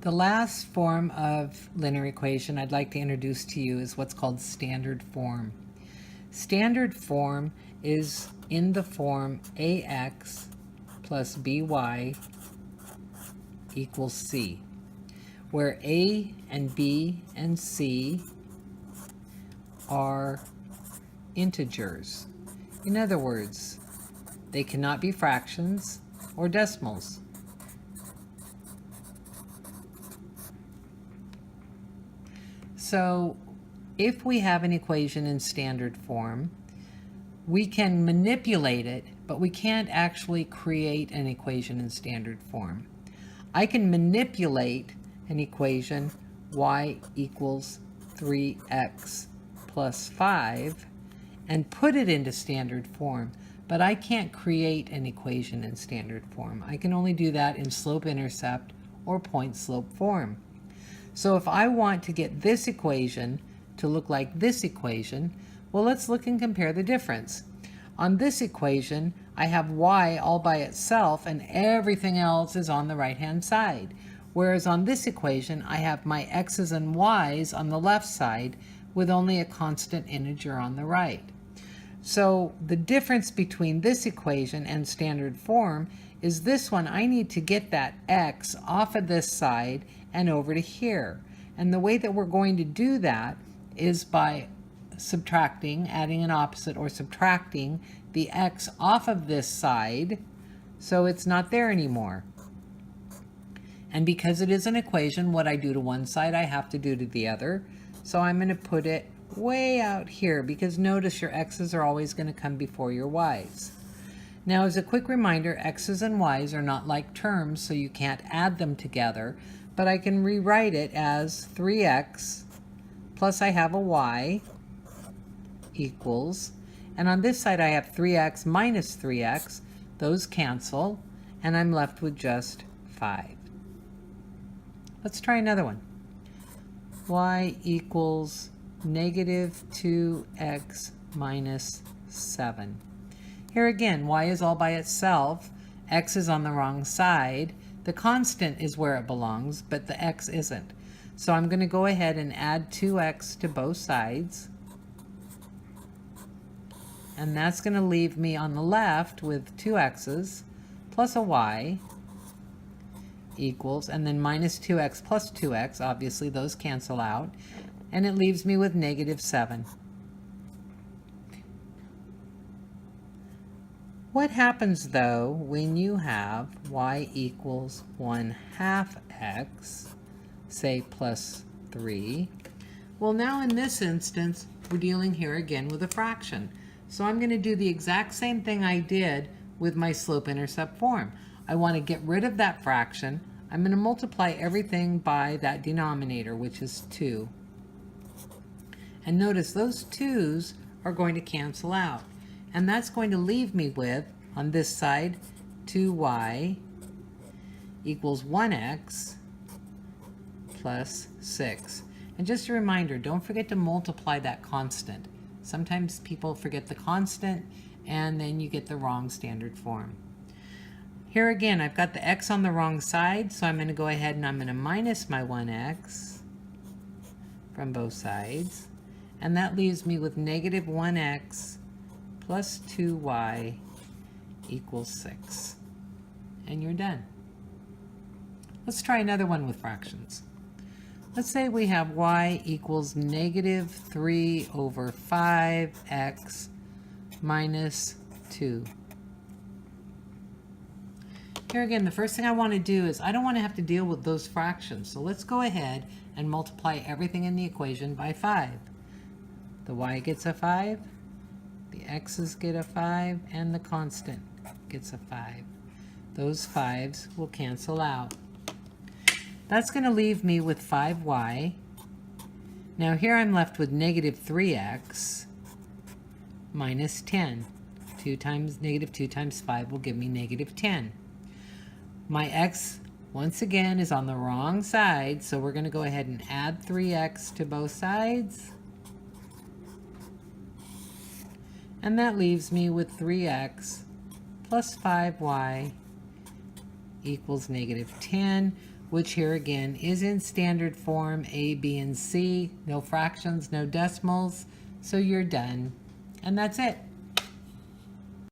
The last form of linear equation I'd like to introduce to you is what's called standard form. Standard form is in the form ax plus by equals c, where a and b and c are integers. In other words, they cannot be fractions or decimals. So if we have an equation in standard form, we can manipulate it, but we can't actually create an equation in standard form. I can manipulate an equation y equals 3x plus 5 and put it into standard form, but I can't create an equation in standard form. I can only do that in slope-intercept or point-slope form. So if I want to get this equation to look like this equation, well, let's look and compare the difference. On this equation, I have y all by itself and everything else is on the right-hand side. Whereas on this equation, I have my x's and y's on the left side with only a constant integer on the right. So the difference between this equation and standard form is this one. I need to get that x off of this side and over to here. And the way that we're going to do that is by subtracting, adding an opposite or subtracting the x off of this side so it's not there anymore. And because it is an equation, what I do to one side I have to do to the other. So I'm going to put it way out here because notice your x's are always going to come before your y's. Now, as a quick reminder, x's and y's are not like terms, so you can't add them together, but I can rewrite it as 3x plus I have a y equals, and on this side I have 3x minus 3x. Those cancel, and I'm left with just 5. Let's try another one. Y equals negative 2x minus 7. Here again, y is all by itself, x is on the wrong side, the constant is where it belongs, but the x isn't. So I'm going to go ahead and add 2x to both sides, and that's going to leave me on the left with 2x's plus a y equals, and then minus 2x plus 2x, obviously those cancel out, and it leaves me with negative 7. What happens though when you have y equals 1/2 x, say plus 3? Well, now in this instance, we're dealing here again with a fraction. So I'm going to do the exact same thing I did with my slope-intercept form. I want to get rid of that fraction. I'm going to multiply everything by that denominator, which is 2. And notice those 2's are going to cancel out. And that's going to leave me with, on this side, 2y equals 1x plus 6. And just a reminder, don't forget to multiply that constant. Sometimes people forget the constant and then you get the wrong standard form. Here again, I've got the x on the wrong side, so I'm going to go ahead and I'm going to minus my 1x from both sides. And that leaves me with negative 1x plus 2y equals 6. And you're done. Let's try another one with fractions. Let's say we have y equals negative 3 over 5x minus 2. Here again, the first thing I want to do is I don't want to have to deal with those fractions. So let's go ahead and multiply everything in the equation by 5. The y gets a 5, the x's get a 5, and the constant gets a 5. Those 5's will cancel out. That's going to leave me with 5y. Now here I'm left with negative 3x minus 10. Negative 2 times 5 will give me negative 10. My x, once again, is on the wrong side, so we're going to go ahead and add 3x to both sides. And that leaves me with 3x plus 5y equals negative 10. which here again is in standard form, A, B, and C. No fractions, no decimals. So you're done. And that's it.